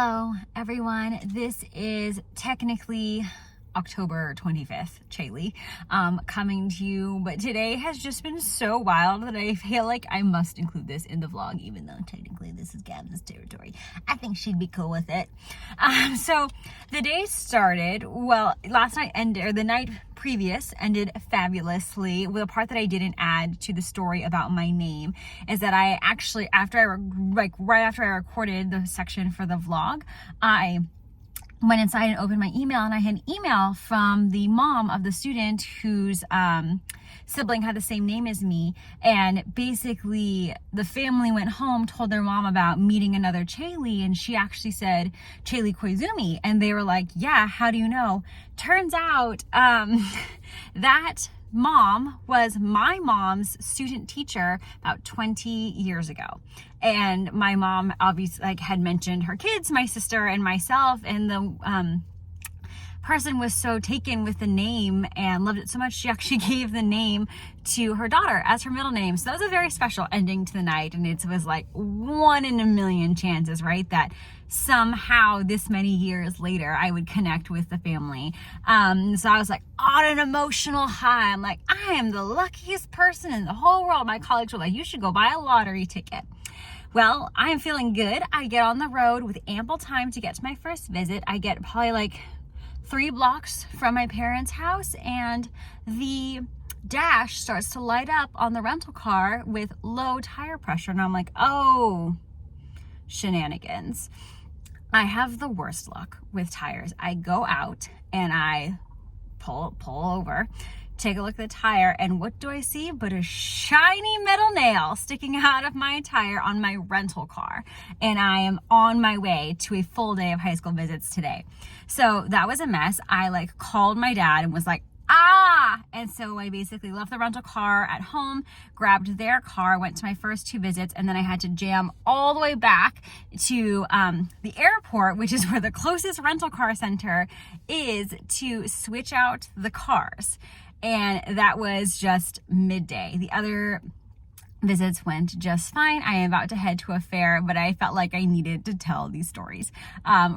Hello, everyone. This is technically October 25th, Chaley, coming to you, but today has just been so wild that I feel like I must include this in the vlog, even though technically this is Gab's territory. I think she'd be cool with it. So the day started, well, last night ended, or the night previous ended fabulously. With a part that I didn't add to the story about my name is that I actually, right after I recorded the section for the vlog, I went inside and opened my email, and I had an email from the mom of the student whose sibling had the same name as me. And basically the family went home, told their mom about meeting another Chaley, and she actually said Chaley Koizumi, and they were like, yeah, how do you know? Turns out that mom was my mom's student teacher about 20 years ago. And my mom obviously had mentioned her kids, my sister and myself, and the person was so taken with the name and loved it so much she actually gave the name to her daughter as her middle name. So that was a very special ending to the night, and it was like 1 in a million chances, right, that somehow this many years later I would connect with the family. So I was like on an emotional high. I'm like, I am the luckiest person in the whole world. My colleagues were like, you should go buy a lottery ticket. Well, I am feeling good. I get on the road with ample time to get to my first visit. I get probably like 3 blocks from my parents' house, and the dash starts to light up on the rental car with low tire pressure. And I'm like, oh, shenanigans. I have the worst luck with tires. I go out and I pull over, take a look at the tire, and what do I see but a shiny metal nail sticking out of my tire on my rental car. And I am on my way to a full day of high school visits today. So that was a mess. I called my dad and was like, and so I basically left the rental car at home, grabbed their car, went to my first 2 visits, and then I had to jam all the way back to the airport, which is where the closest rental car center is, to switch out the cars. And that was just midday. The other visits went just fine. I am about to head to a fair, but I felt like I needed to tell these stories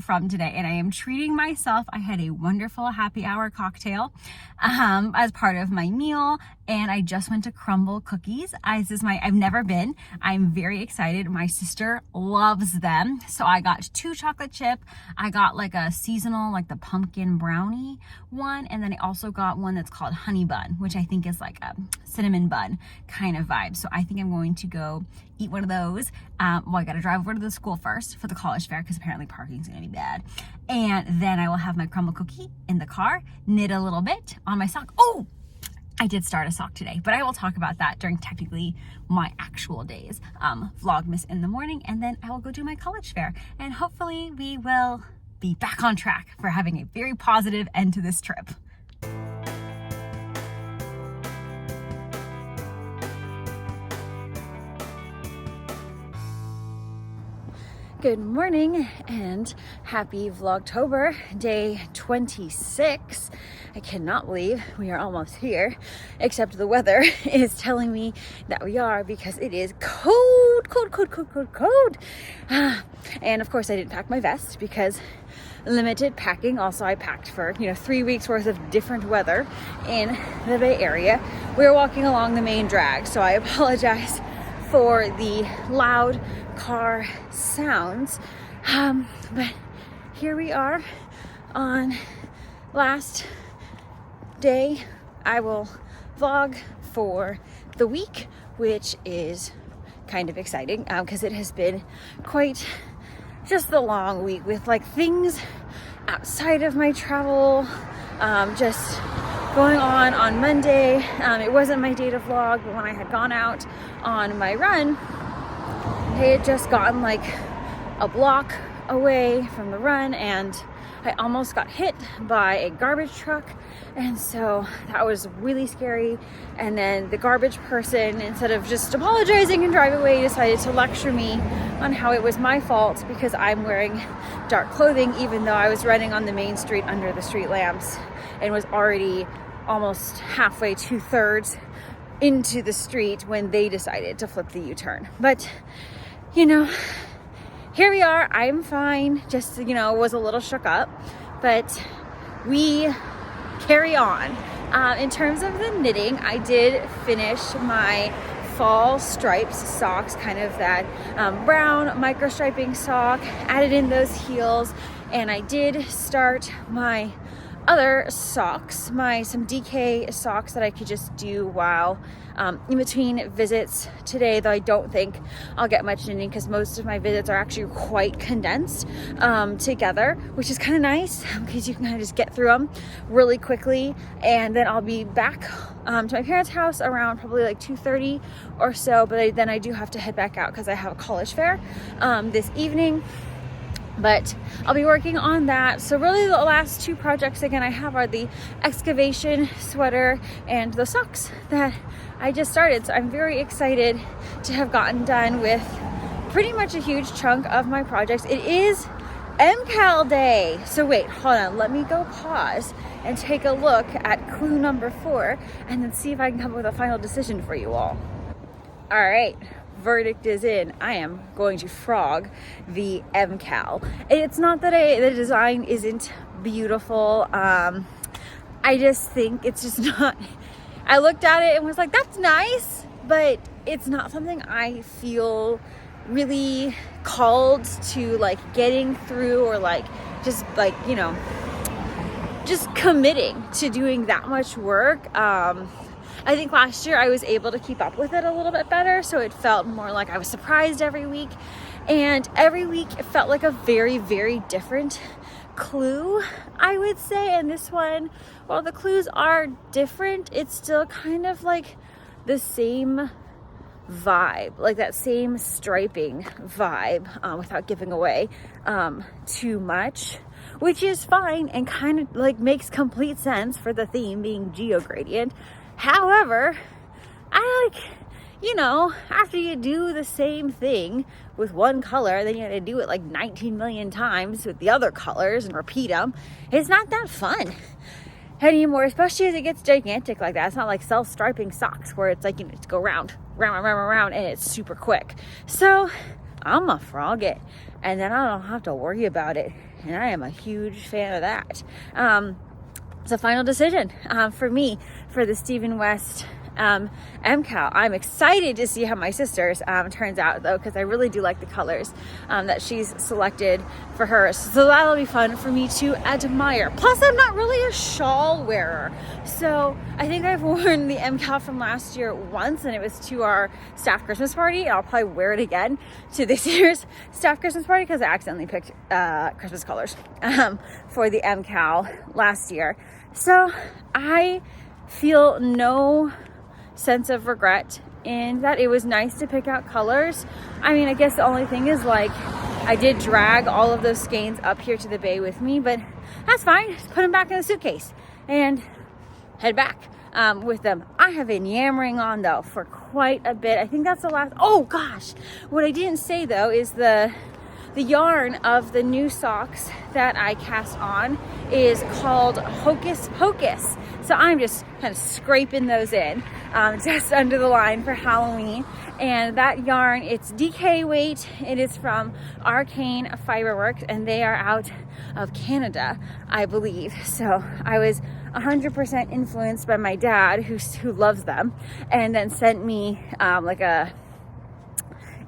from today, and I am treating myself. I had a wonderful happy hour cocktail as part of my meal, and I just went to Crumble Cookies. I've never been. I'm very excited. My sister loves them, so I got 2 chocolate chip. I got a seasonal, the pumpkin brownie one, and then I also got one that's called honey bun, which I think is like a cinnamon bun kind of vibe. So I think I'm going to go eat one of those. Well, I got to drive over to the school first for the college fair because apparently parking's gonna be bad. And then I will have my crumble cookie in the car, knit a little bit on my sock. Oh, I did start a sock today, but I will talk about that during technically my actual days. Vlogmas in the morning, and then I will go do my college fair. And hopefully we will be back on track for having a very positive end to this trip. Good morning and happy Vlogtober, day 26. I cannot believe we are almost here, except the weather is telling me that we are, because it is cold. And of course I didn't pack my vest because limited packing. Also, I packed for 3 weeks worth of different weather in the Bay Area. We were walking along the main drag, so I apologize for the loud car sounds, but here we are on last day. I will vlog for the week, which is kind of exciting because it has been quite just a long week with things outside of my travel just going on Monday. It wasn't my day to vlog, but when I had gone out on my run, I had just gotten a block away from the run, and I almost got hit by a garbage truck, and so that was really scary. And then the garbage person, instead of just apologizing and drive away, decided to lecture me on how it was my fault because I'm wearing dark clothing, even though I was running on the main street under the street lamps and was already almost halfway, 2/3 into the street when they decided to flip the U-turn. But here we are. I'm fine. Just, you know, was a little shook up, but we carry on. In terms of the knitting, I did finish my fall stripes socks, kind of that brown micro striping sock, added in those heels, and I did start my other socks, some DK socks that I could just do while in between visits today, though I don't think I'll get much knitting because most of my visits are actually quite condensed together, which is kind of nice because you can kind of just get through them really quickly. And then I'll be back to my parents' house around probably like 2:30 or so, but then I do have to head back out because I have a college fair this evening. But I'll be working on that. So really the last two projects again I have are the excavation sweater and the socks that I just started. So I'm very excited to have gotten done with pretty much a huge chunk of my projects. It is MCAL day. So wait, hold on. Let me go pause and take a look at clue number 4 and then see if I can come up with a final decision for you all. All right. Verdict is in. I am going to frog the MCAL. It's not that the design isn't beautiful. I just think it's just not. I looked at it and was like, that's nice, but it's not something I feel really called to like getting through or like just like, you know, just committing to doing that much work. I think last year I was able to keep up with it a little bit better, so it felt more like I was surprised every week, and every week it felt like a very, very different clue, I would say. And this one, while the clues are different, it's still kind of like the same vibe, like that same striping vibe, without giving away too much, which is fine and kind of like makes complete sense for the theme being geogradient. However, I like, you know, after you do the same thing with one color, then you have to do it like 19 million times with the other colors and repeat them. It's not that fun anymore, especially as it gets gigantic like that. It's not like self-striping socks where it's like, you know, just go round, and it's super quick. So I'm gonna frog it, and then I don't have to worry about it. And I am a huge fan of that. It's a final decision for me for the Stephen West MCAL. I'm excited to see how my sister's turns out though, because I really do like the colors that she's selected for hers. So that'll be fun for me to admire. Plus, I'm not really a shawl wearer. So I think I've worn the MCAL from last year once, and it was to our staff Christmas party. And I'll probably wear it again to this year's staff Christmas party because I accidentally picked Christmas colors for the MCAL last year. So I feel no sense of regret in that. It was nice to pick out colors. I mean, I guess the only thing is like I did drag all of those skeins up here to the bay with me, but that's fine. Just put them back in the suitcase and head back with them. I have been yammering on though for quite a bit. I think that's the last. Oh gosh, what I didn't say though is the yarn of the new socks that I cast on is called Hocus Pocus. So I'm just kind of scraping those in just under the line for Halloween. And that yarn, it's DK weight. It is from Arcane Fiberworks, and they are out of Canada, I believe. So I was 100% influenced by my dad, who loves them, and then sent me like a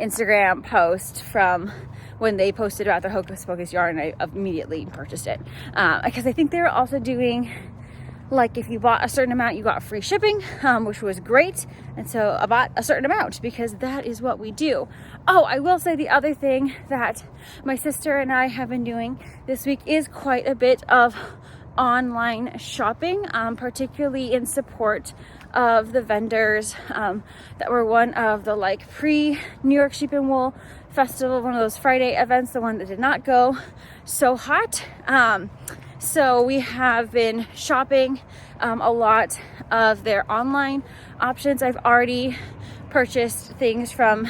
Instagram post from when they posted about the Hocus Pocus yarn. I immediately purchased it because I think they were also doing like if you bought a certain amount you got free shipping, which was great. And so I bought a certain amount because that is what we do. Oh, I will say the other thing that my sister and I have been doing this week is quite a bit of online shopping, particularly in support of the vendors that were one of the like pre-New York Sheep and Wool Festival, one of those Friday events, the one that did not go so hot. So we have been shopping a lot of their online options. I've already purchased things from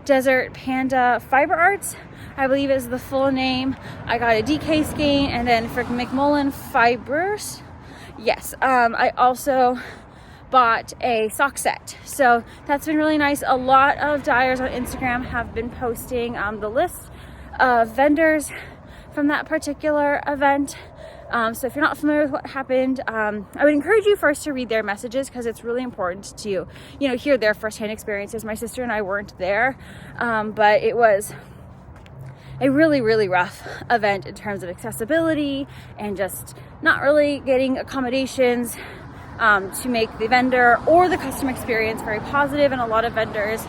Desert Panda Fiber Arts, I believe is the full name. I got a DK skein, and then for McMullen Fibers, yes, I also bought a sock set. So that's been really nice. A lot of dyers on Instagram have been posting the list of vendors from that particular event. So if you're not familiar with what happened, I would encourage you first to read their messages, because it's really important to, you know, hear their firsthand experiences. My sister and I weren't there, but it was a really, really rough event in terms of accessibility and just not really getting accommodations to make the vendor or the customer experience very positive. And a lot of vendors,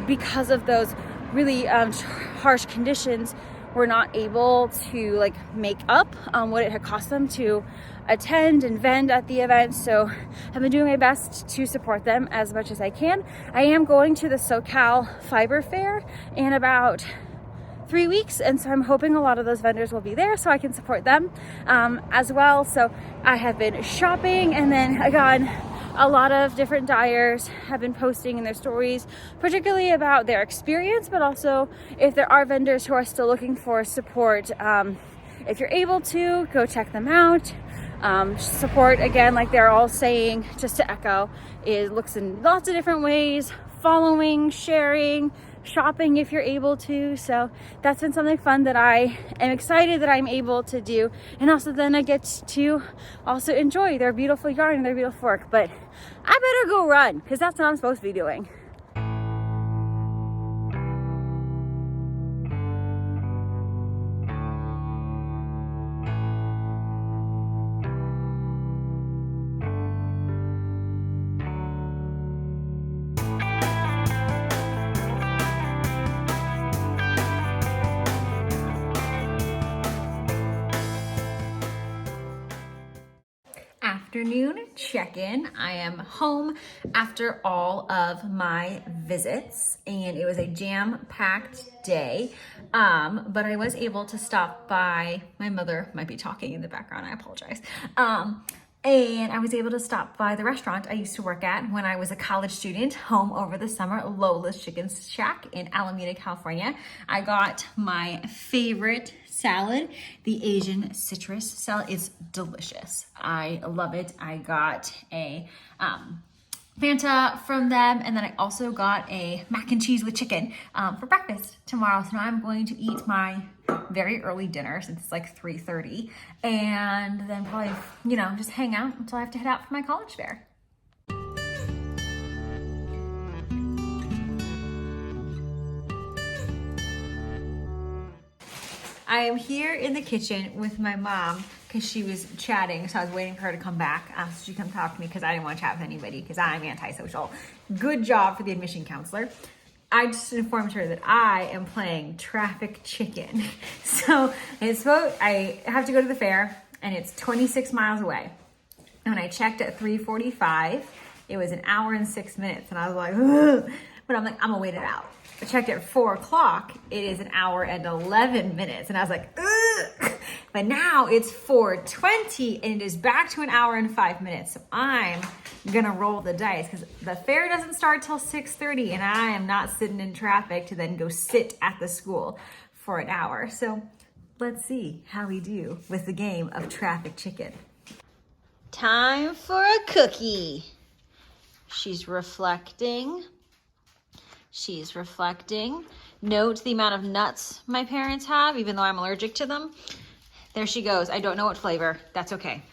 because of those really harsh conditions, were not able to like make up what it had cost them to attend and vend at the event. So I've been doing my best to support them as much as I can. I am going to the SoCal Fiber Fair in about 3 weeks, and so I'm hoping a lot of those vendors will be there so I can support them as well. So I have been shopping, and then again, a lot of different dyers have been posting in their stories, particularly about their experience, but also if there are vendors who are still looking for support, if you're able to, go check them out. Support, again, like they're all saying, just to echo, it looks in lots of different ways: following, sharing, shopping if you're able to. So that's been something fun that I am excited that I'm able to do, and also then I get to also enjoy their beautiful yarn and their beautiful work. But I better go run, because that's what I'm supposed to be doing. Afternoon check-in. I am home after all of my visits, and it was a jam-packed day, but I was able to stop by. My mother might be talking in the background, I apologize. And I was able to stop by the restaurant I used to work at when I was a college student, home over the summer, Lola's Chicken Shack in Alameda, California. I got my favorite salad, the Asian citrus salad. It's delicious. I love it. I got a Fanta from them, and then I also got a mac and cheese with chicken for breakfast tomorrow. So now I'm going to eat my very early dinner, since it's like 3:30, and then probably, you know, just hang out until I have to head out for my college fair. I am here in the kitchen with my mom because she was chatting, so I was waiting for her to come back so she could come talk to me, because I didn't want to chat with anybody because I'm antisocial. Good job for the admission counselor. I just informed her that I am playing traffic chicken. So I have to go to the fair, and it's 26 miles away. And when I checked at 3:45, it was an hour and 6 minutes, and I was like, ugh. But I'm like, I'm gonna wait it out. I checked at 4 o'clock, it is an hour and 11 minutes, and I was like, ugh. But now it's 4:20, and it is back to an hour and 5 minutes. So I'm gonna roll the dice, because the fair doesn't start till 6:30, and I am not sitting in traffic to then go sit at the school for an hour. So let's see how we do with the game of traffic chicken. Time for a cookie. She's reflecting. She's reflecting. Note the amount of nuts my parents have, even though I'm allergic to them. There she goes. I don't know what flavor. That's okay.